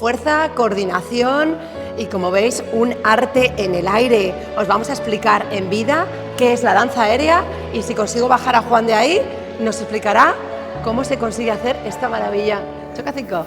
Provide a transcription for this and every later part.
fuerza, coordinación y, como veis, un arte en el aire. Os vamos a explicar en vida qué es la danza aérea y si consigo bajar a Juan de ahí, nos explicará cómo se consigue hacer esta maravilla. Choca 5.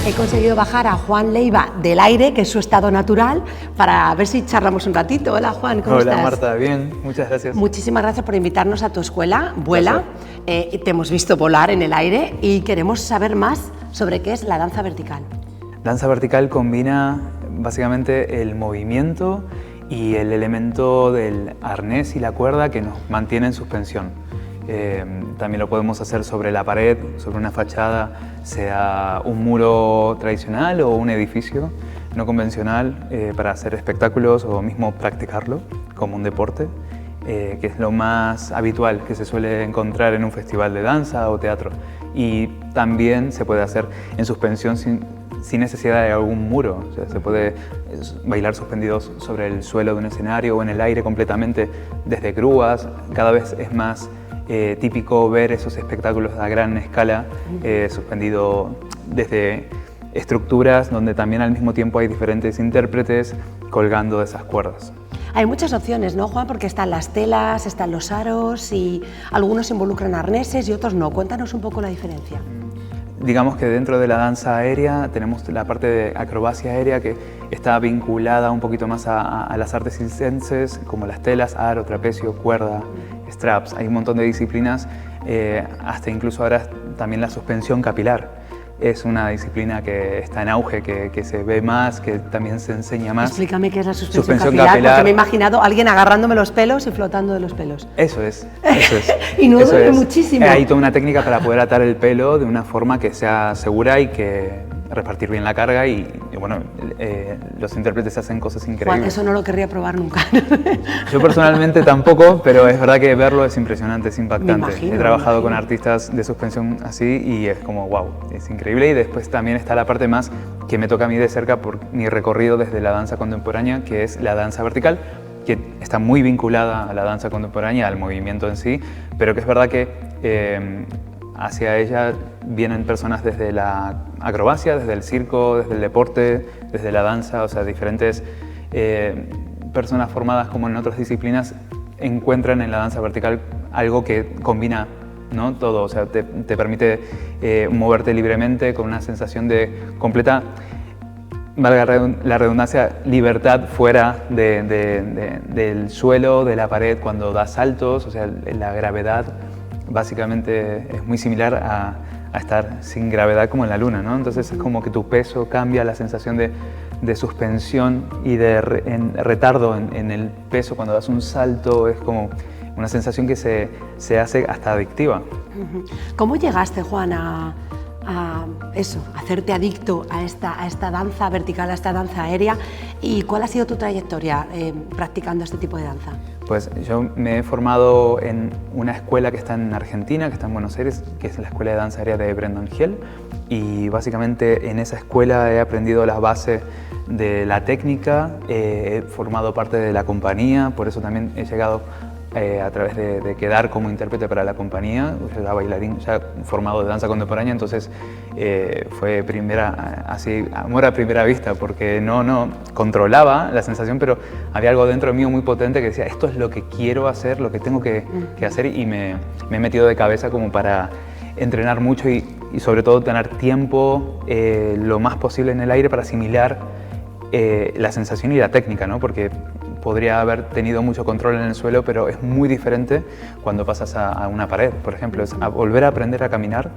He conseguido bajar a Juan Leiva del aire, que es su estado natural, para ver si charlamos un ratito. Hola Juan, ¿cómo estás? Hola Marta, bien, muchas gracias. Muchísimas gracias por invitarnos a tu escuela, Vuela. Te hemos visto volar en el aire y queremos saber más sobre qué es la danza vertical. Danza vertical combina básicamente el movimiento y el elemento del arnés y la cuerda que nos mantiene en suspensión. También lo podemos hacer sobre la pared, sobre una fachada, sea un muro tradicional o un edificio no convencional, para hacer espectáculos o mismo practicarlo como un deporte, que es lo más habitual que se suele encontrar en un festival de danza o teatro. Y también se puede hacer en suspensión sin necesidad de algún muro. O sea, se puede bailar suspendidos sobre el suelo de un escenario o en el aire completamente desde grúas. Cada vez es más típico ver esos espectáculos a gran escala, suspendido desde estructuras donde también al mismo tiempo hay diferentes intérpretes colgando de esas cuerdas. Hay muchas opciones, ¿no, Juan? Porque están las telas, están los aros y algunos involucran arneses y otros no. Cuéntanos un poco la diferencia. Digamos que dentro de la danza aérea tenemos la parte de acrobacia aérea que está vinculada un poquito más a las artes circenses, como las telas, aro, trapecio, cuerda, straps. Hay un montón de disciplinas, hasta incluso ahora también la suspensión capilar. Es una disciplina que está en auge, que se ve más, que también se enseña más. Explícame qué es la suspensión capilar, porque me he imaginado a alguien agarrándome los pelos y flotando de los pelos. Eso es, eso es. Y no duele muchísimo. Hay toda una técnica para poder atar el pelo de una forma que sea segura y que repartir bien la carga y bueno, los intérpretes hacen cosas increíbles. Juan, eso no lo querría probar nunca. Yo personalmente tampoco, pero es verdad que verlo es impresionante, es impactante. Imagino, he trabajado con artistas de suspensión así y es como wow, es increíble. Y después también está la parte más que me toca a mí de cerca por mi recorrido desde la danza contemporánea, que es la danza vertical, que está muy vinculada a la danza contemporánea, al movimiento en sí, pero que es verdad que hacia ella vienen personas desde la acrobacia, desde el circo, desde el deporte, desde la danza, o sea, diferentes personas formadas como en otras disciplinas encuentran en la danza vertical algo que combina, ¿no? Todo, o sea, te permite moverte libremente con una sensación de completa, valga la redundancia, libertad fuera del suelo, de la pared cuando das saltos, o sea, la gravedad básicamente es muy similar a estar sin gravedad como en la luna, ¿no? Entonces es como que tu peso cambia, la sensación de suspensión y de retardo en el peso cuando das un salto es como una sensación que se hace hasta adictiva. ¿Cómo llegaste, Juan, a hacerte adicto a esta danza vertical, a esta danza aérea? ¿Y cuál ha sido tu trayectoria practicando este tipo de danza? Pues yo me he formado en una escuela que está en Argentina, que está en Buenos Aires, que es la Escuela de Danza Aérea de Brendan Hill, y básicamente en esa escuela he aprendido las bases de la técnica, he formado parte de la compañía, por eso también he llegado a través de quedar como intérprete para la compañía. Yo era bailarín ya formado de danza contemporánea, entonces fue así, amor a primera vista, porque no controlaba la sensación, pero había algo dentro mío muy potente que decía, esto es lo que quiero hacer, lo que tengo que hacer, y me he metido de cabeza como para entrenar mucho y sobre todo tener tiempo lo más posible en el aire para asimilar la sensación y la técnica, ¿no? Porque podría haber tenido mucho control en el suelo, pero es muy diferente cuando pasas a una pared, por ejemplo, es volver a aprender a caminar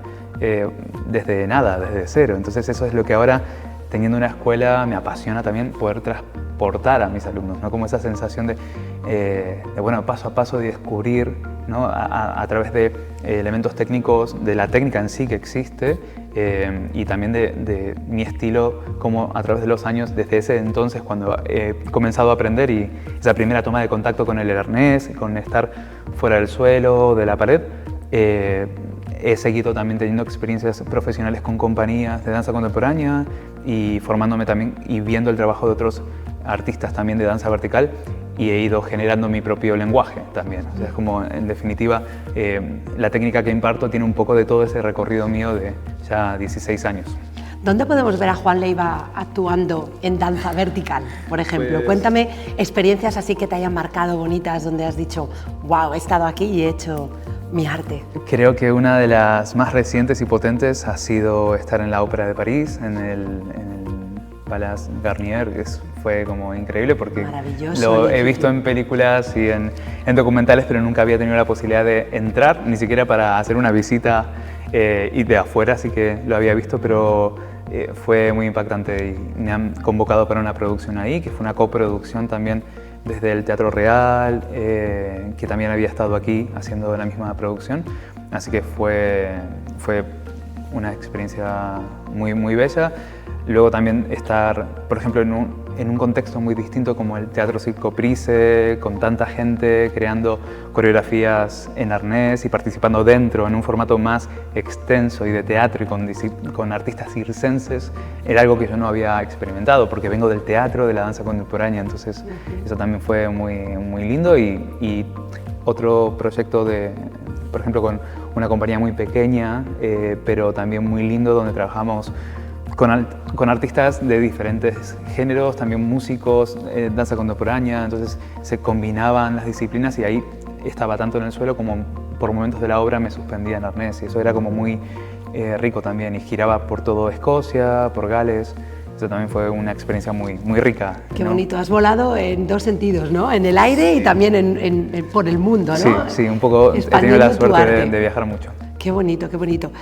desde nada, desde cero. Entonces eso es lo que ahora, teniendo una escuela, me apasiona también poder transportar a mis alumnos, ¿no? Como esa sensación de bueno, paso a paso de descubrir, ¿no? a través de elementos técnicos, de la técnica en sí que existe, y también de mi estilo, como a través de los años, desde ese entonces cuando he comenzado a aprender y esa primera toma de contacto con el arnés, con estar fuera del suelo, de la pared, he seguido también teniendo experiencias profesionales con compañías de danza contemporánea y formándome también y viendo el trabajo de otros artistas también de danza vertical, y he ido generando mi propio lenguaje también. O sea, es como, en definitiva, la técnica que imparto tiene un poco de todo ese recorrido mío de ya 16 años. ¿Dónde podemos ver a Juan Leiva actuando en danza vertical, por ejemplo? Pues... Cuéntame experiencias así que te hayan marcado, bonitas, donde has dicho, wow, he estado aquí y he hecho mi arte. Creo que una de las más recientes y potentes ha sido estar en la Ópera de París, en el Palace Garnier, que fue como increíble porque lo he visto en películas y en documentales, pero nunca había tenido la posibilidad de entrar, ni siquiera para hacer una visita y de afuera, así que lo había visto, pero fue muy impactante y me han convocado para una producción ahí, que fue una coproducción también desde el Teatro Real, que también había estado aquí haciendo la misma producción, así que fue una experiencia muy, muy bella. Luego también estar, por ejemplo, en un contexto muy distinto como el Teatro Circo Price, con tanta gente creando coreografías en arnés y participando dentro en un formato más extenso y de teatro y con artistas circenses, era algo que yo no había experimentado porque vengo del teatro, de la danza contemporánea, entonces eso también fue muy, muy lindo. Y otro proyecto por ejemplo, con una compañía muy pequeña, pero también muy lindo, donde trabajamos con artistas de diferentes géneros, también músicos, danza contemporánea, entonces se combinaban las disciplinas y ahí estaba tanto en el suelo como por momentos de la obra me suspendía en arnés y eso era como muy rico también y giraba por todo Escocia, por Gales. Eso también fue una experiencia muy, muy rica. Qué bonito, has volado en dos sentidos, ¿no? En el aire y también por el mundo, ¿no? Sí, un poco he tenido la suerte de viajar mucho. Qué bonito, qué bonito.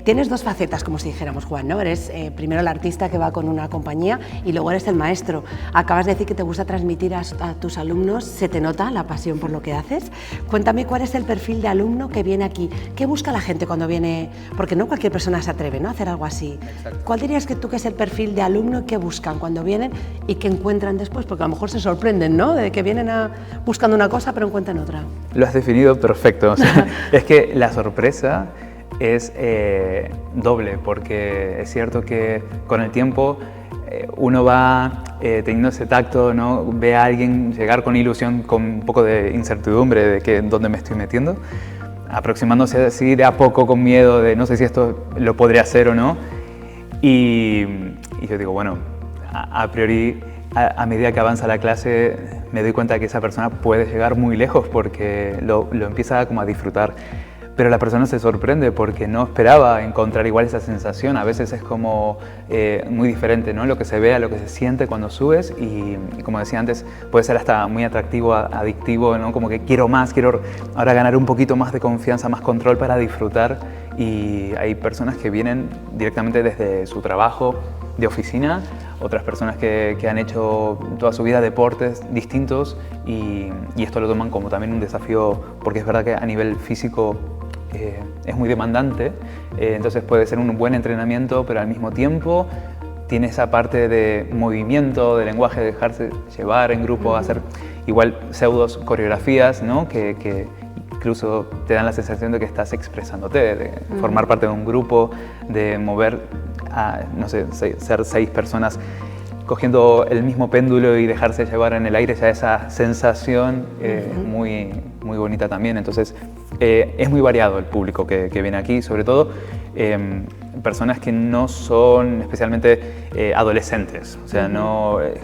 Tienes dos facetas, como si dijéramos, Juan, ¿no? Eres primero el artista que va con una compañía y luego eres el maestro. Acabas de decir que te gusta transmitir a tus alumnos, se te nota la pasión por lo que haces. Cuéntame cuál es el perfil de alumno que viene aquí. ¿Qué busca la gente cuando viene? Porque no cualquier persona se atreve, ¿no?, a hacer algo así. Exacto. ¿Cuál dirías que tú que es el perfil de alumno que buscan cuando vienen y que encuentran después? Porque a lo mejor se sorprenden, ¿no?, de que vienen buscando una cosa pero encuentran otra. Lo has definido perfecto. O sea, es que la sorpresa es doble, porque es cierto que con el tiempo uno va teniendo ese tacto, ¿no? Ve a alguien llegar con ilusión, con un poco de incertidumbre de dónde me estoy metiendo, aproximándose así de a poco con miedo de no sé si esto lo podría hacer o no. Y yo digo, bueno, a priori, a medida que avanza la clase, me doy cuenta de que esa persona puede llegar muy lejos porque lo empieza como a disfrutar. Pero la persona se sorprende porque no esperaba encontrar igual esa sensación. A veces es como muy diferente, ¿no?, lo que se ve a lo que se siente cuando subes y como decía antes, puede ser hasta muy atractivo, adictivo, ¿no?, como que quiero más, quiero ahora ganar un poquito más de confianza, más control para disfrutar. Y hay personas que vienen directamente desde su trabajo de oficina, otras personas que han hecho toda su vida deportes distintos y esto lo toman como también un desafío porque es verdad que a nivel físico es muy demandante, entonces puede ser un buen entrenamiento, pero al mismo tiempo tiene esa parte de movimiento, de lenguaje, de dejarse llevar en grupo, hacer igual pseudos coreografías, ¿no?, que incluso te dan la sensación de que estás expresándote, de formar parte de un grupo, de mover a, no sé, ser 6 personas cogiendo el mismo péndulo y dejarse llevar en el aire, ya esa sensación muy, muy bonita también. Entonces es muy variado el público que viene aquí, sobre todo personas que no son especialmente adolescentes, o sea,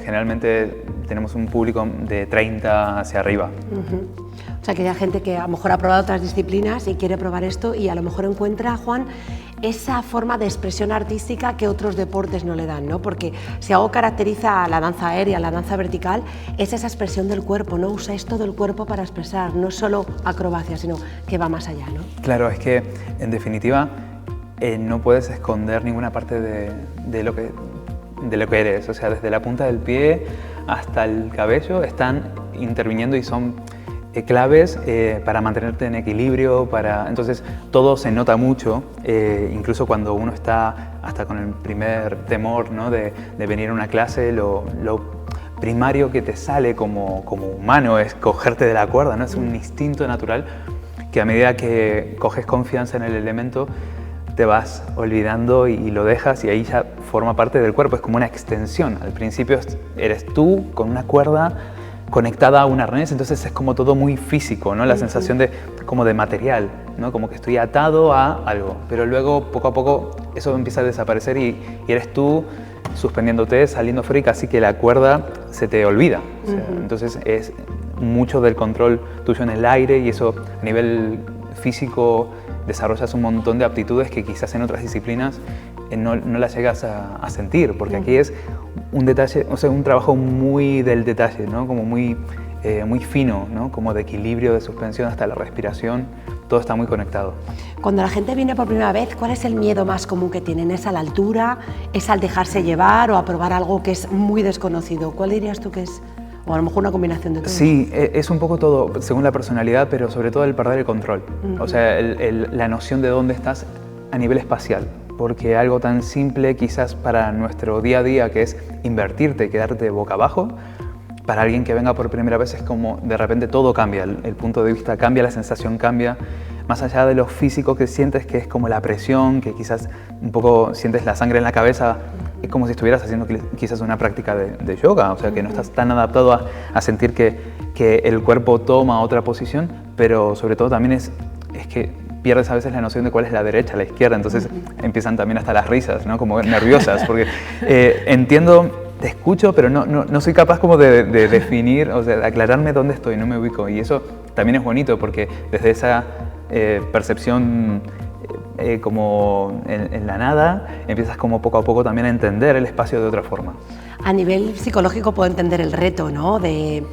generalmente tenemos un público de 30 hacia arriba. O sea, que hay gente que a lo mejor ha probado otras disciplinas y quiere probar esto y a lo mejor encuentra, Juan, esa forma de expresión artística que otros deportes no le dan, ¿no? Porque si algo caracteriza a la danza aérea, a la danza vertical, es esa expresión del cuerpo, ¿no? Usáis todo el cuerpo para expresar, no solo acrobacia, sino que va más allá, ¿no? Claro, es que en definitiva no puedes esconder ninguna parte de lo que eres, o sea, desde la punta del pie hasta el cabello están interviniendo y son claves para mantenerte en equilibrio, entonces todo se nota mucho, incluso cuando uno está hasta con el primer temor, ¿no?, de venir a una clase, lo primario que te sale como humano es cogerte de la cuerda, ¿no? Es un instinto natural que a medida que coges confianza en el elemento, te vas olvidando y lo dejas y ahí ya forma parte del cuerpo, es como una extensión. Al principio eres tú con una cuerda conectada a un arnés, entonces es como todo muy físico, ¿no? La sensación como de material, ¿no? Como que estoy atado a algo, pero luego poco a poco eso empieza a desaparecer y eres tú suspendiéndote, saliendo fuera y casi que la cuerda se te olvida. O sea, entonces es mucho del control tuyo en el aire y eso a nivel físico desarrollas un montón de aptitudes que quizás en otras disciplinas no las llegas a sentir, porque aquí es un detalle, o sea, un trabajo muy del detalle, ¿no? Como muy fino, ¿no? Como de equilibrio, de suspensión hasta la respiración, todo está muy conectado. Cuando la gente viene por primera vez, ¿cuál es el miedo más común que tienen? ¿Es a la altura? ¿Es al dejarse llevar o a probar algo que es muy desconocido? ¿Cuál dirías tú que es? O a lo mejor una combinación de todo. Sí, es un poco todo, según la personalidad, pero sobre todo el perder el control. O sea, la noción de dónde estás a nivel espacial. Porque algo tan simple quizás para nuestro día a día, que es invertirte y quedarte boca abajo, para alguien que venga por primera vez es como de repente todo cambia, el punto de vista cambia, la sensación cambia. Más allá de lo físico que sientes, que es como la presión, que quizás un poco sientes la sangre en la cabeza, es como si estuvieras haciendo quizás una práctica de yoga, o sea, que no estás tan adaptado a sentir que el cuerpo toma otra posición, pero sobre todo también es que pierdes a veces la noción de cuál es la derecha, la izquierda, entonces empiezan también hasta las risas, ¿no? Como nerviosas, porque entiendo, te escucho, pero no soy capaz como de definir, o sea, de aclararme dónde estoy, no me ubico, y eso también es bonito, porque desde esa percepción como en la nada, empiezas como poco a poco también a entender el espacio de otra forma. A nivel psicológico puedo entender el reto, ¿no? De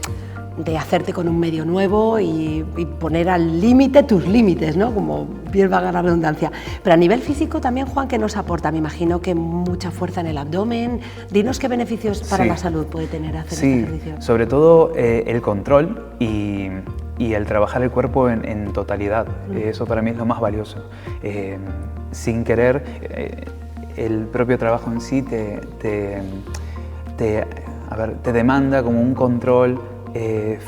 hacerte con un medio nuevo y poner al límite tus límites, ¿no? Como bien valga la redundancia. Pero a nivel físico también, Juan, ¿qué nos aporta? Me imagino que mucha fuerza en el abdomen. Dinos qué beneficios para la salud puede tener hacer este ejercicio. Sí, sobre todo el control y el trabajar el cuerpo en totalidad. Eso para mí es lo más valioso. Sin querer, el propio trabajo en sí te demanda como un control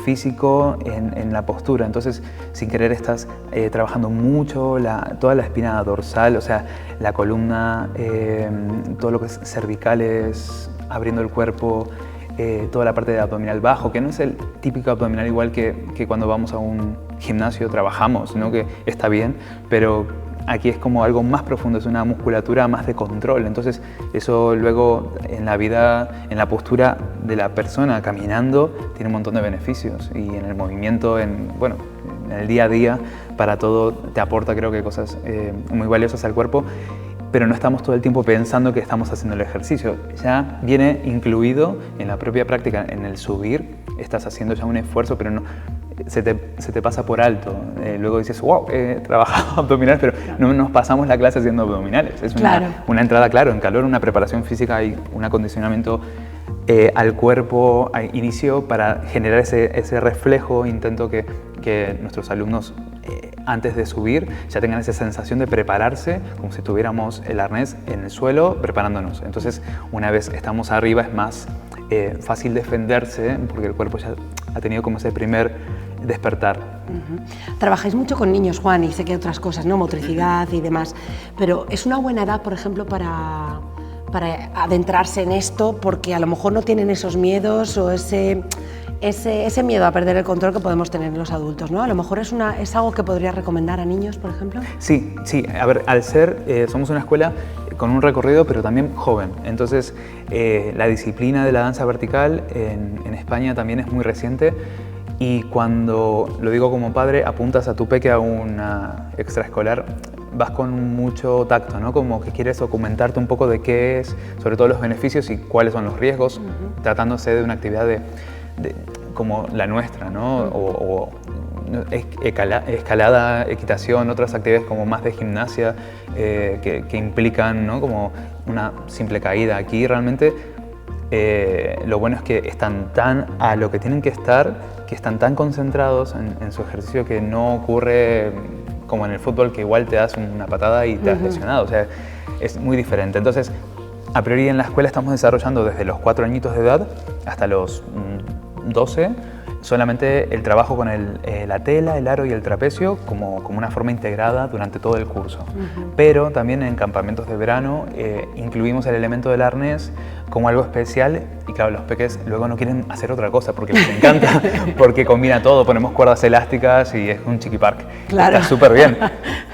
físico en la postura, entonces sin querer estás trabajando mucho toda la espina dorsal, o sea, la columna, todo lo que es cervicales, abriendo el cuerpo, toda la parte de abdominal bajo, que no es el típico abdominal igual que cuando vamos a un gimnasio trabajamos, ¿no? Que está bien, pero aquí es como algo más profundo, es una musculatura más de control, entonces eso luego en la vida, en la postura de la persona caminando, tiene un montón de beneficios y en el movimiento, en el día a día, para todo te aporta creo que cosas muy valiosas al cuerpo, pero no estamos todo el tiempo pensando que estamos haciendo el ejercicio, ya viene incluido en la propia práctica, en el subir, estás haciendo ya un esfuerzo, pero no se te pasa por alto. Luego dices, wow, he trabajado abdominales, pero no nos pasamos la clase haciendo abdominales. Es una entrada, claro, en calor, una preparación física y un acondicionamiento al cuerpo a inicio para generar ese reflejo. Intento que nuestros alumnos antes de subir ya tengan esa sensación de prepararse como si tuviéramos el arnés en el suelo preparándonos. Entonces, una vez estamos arriba es más fácil defenderse porque el cuerpo ya ha tenido como ese primer despertar. Trabajáis mucho con niños, Juan, y sé que hay otras cosas, ¿no? Motricidad y demás, pero ¿es una buena edad, por ejemplo, para adentrarse en esto? Porque a lo mejor no tienen esos miedos o ese miedo a perder el control que podemos tener los adultos, ¿no? A lo mejor es algo que podrías recomendar a niños, por ejemplo. Sí, a ver, al ser, somos una escuela con un recorrido, pero también joven, entonces la disciplina de la danza vertical en España también es muy reciente. Y cuando, lo digo como padre, apuntas a tu peque a una extraescolar, vas con mucho tacto, ¿no? Como que quieres documentarte un poco de qué es, sobre todo los beneficios y cuáles son los riesgos, tratándose de una actividad como la nuestra, ¿no? O escalada, equitación, otras actividades como más de gimnasia que implican, ¿no? Como una simple caída. Aquí realmente lo bueno es que están tan a lo que tienen que estar, que están tan concentrados en su ejercicio que no ocurre como en el fútbol, que igual te das una patada y te has lesionado, o sea, es muy diferente. Entonces, a priori en la escuela estamos desarrollando desde los 4 añitos de edad hasta los 12 solamente el trabajo con la tela, el aro y el trapecio como una forma integrada durante todo el curso. Pero también en campamentos de verano incluimos el elemento del arnés como algo especial y claro, los peques luego no quieren hacer otra cosa porque les encanta, porque combina todo, ponemos cuerdas elásticas y es un chiquipark. Claro. Está súper bien,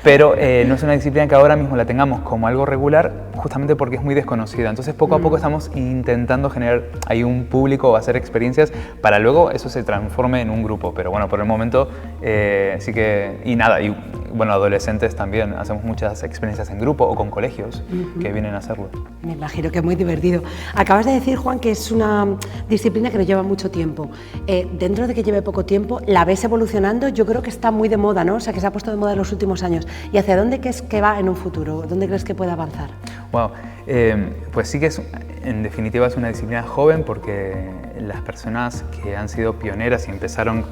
pero no es una disciplina que ahora mismo la tengamos como algo regular justamente porque es muy desconocida. Entonces poco a poco estamos intentando generar ahí un público o hacer experiencias para luego eso se transforme en un grupo, pero bueno, por el momento sí que, y nada, y bueno, adolescentes también, hacemos muchas experiencias en grupo o con colegios que vienen a hacerlo. Me imagino que es muy divertido. Acabas de decir, Juan, que es una disciplina que nos lleva mucho tiempo. Dentro de que lleve poco tiempo, la ves evolucionando, yo creo que está muy de moda, ¿no? O sea, que se ha puesto de moda en los últimos años. ¿Y hacia dónde crees que va en un futuro? ¿Dónde crees que puede avanzar? Wow, pues sí que en definitiva es una disciplina joven porque las personas que han sido pioneras y empezaron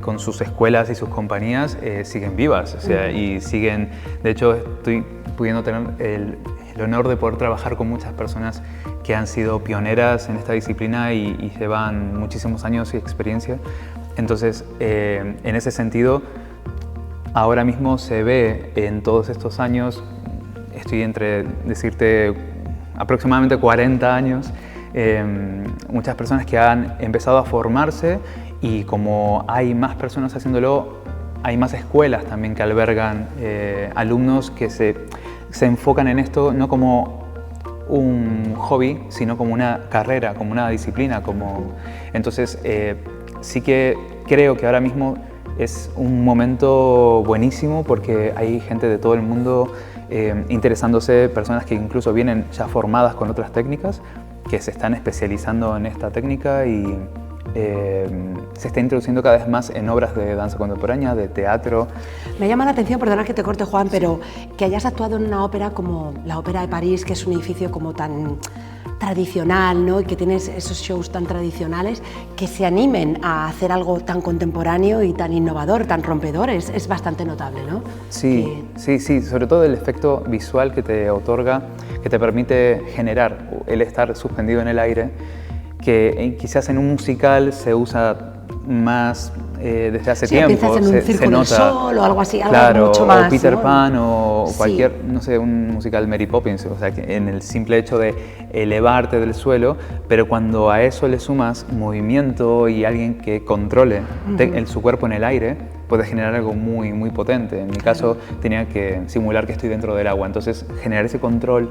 con sus escuelas y sus compañías siguen vivas, o sea, y siguen, de hecho estoy pudiendo tener el honor de poder trabajar con muchas personas que han sido pioneras en esta disciplina y llevan muchísimos años y experiencia. Entonces, en ese sentido, ahora mismo se ve en todos estos años, estoy entre decirte aproximadamente 40 años, muchas personas que han empezado a formarse y como hay más personas haciéndolo, hay más escuelas también que albergan alumnos que se enfocan en esto no como un hobby, sino como una carrera, como una disciplina. Entonces, sí que creo que ahora mismo es un momento buenísimo porque hay gente de todo el mundo interesándose, personas que incluso vienen ya formadas con otras técnicas, que se están especializando en esta técnica y se está introduciendo cada vez más en obras de danza contemporánea, de teatro. Me llama la atención, perdona que te corte, Juan, pero que hayas actuado en una ópera como la Ópera de París, que es un edificio como tan tradicional, ¿no? Y que tienes esos shows tan tradicionales, que se animen a hacer algo tan contemporáneo y tan innovador, tan rompedor, es bastante notable, ¿no? Sí, sí, sobre todo el efecto visual que te otorga, que te permite generar el estar suspendido en el aire, que quizás en un musical se usa más desde hace tiempo. Piensas en un Circo del Sol o algo así, claro, algo mucho más, o Peter ¿no? Pan o cualquier, no sé, un musical Mary Poppins, o sea, que en el simple hecho de elevarte del suelo, pero cuando a eso le sumas movimiento y alguien que controle su cuerpo en el aire, puede generar algo muy, muy potente. En mi caso tenía que simular que estoy dentro del agua, entonces generar ese control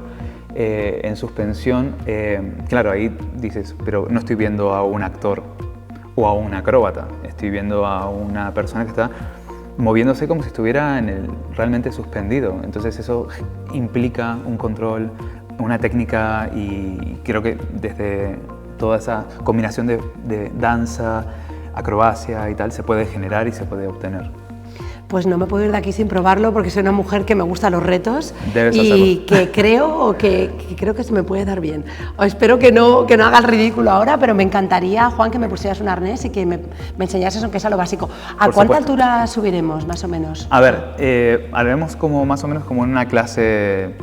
en suspensión, claro, ahí dices, pero no estoy viendo a un actor o a un acróbata, estoy viendo a una persona que está moviéndose como si estuviera realmente suspendido. Entonces eso implica un control, una técnica y creo que desde toda esa combinación de danza, acrobacia y tal se puede generar y se puede obtener. Pues no me puedo ir de aquí sin probarlo porque soy una mujer que me gustan los retos. Debes y que creo que se me puede dar bien. O espero que no haga el ridículo ahora, pero me encantaría, Juan, que me pusieras un arnés y que me enseñases aunque sea lo básico. ¿A cuánta altura subiremos, más o menos? A ver, haremos más o menos como en una clase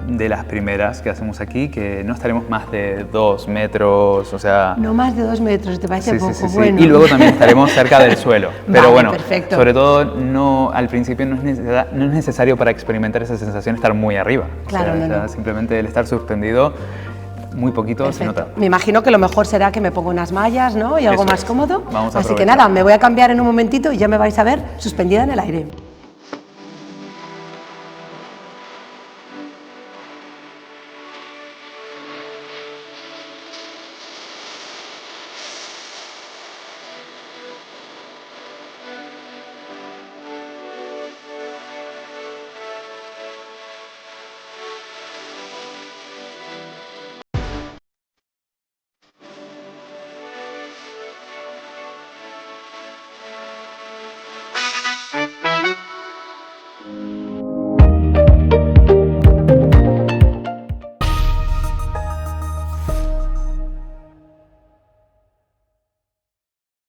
de las primeras que hacemos aquí, que no estaremos más de 2 metros, o sea... No más de 2 metros, ¿te parece poco? Sí. Bueno. Y luego también estaremos cerca del suelo. Pero vale, bueno, perfecto. Sobre todo al principio no es necesario para experimentar esa sensación estar muy arriba. Claro, no. Simplemente el estar suspendido, muy poquito Perfecto. se nota. Me imagino que lo mejor será que me ponga unas mallas, ¿no? Y algo más cómodo. Vamos a Así que aprovechar. nada, me voy a cambiar en un momentito y ya me vais a ver suspendida en el aire.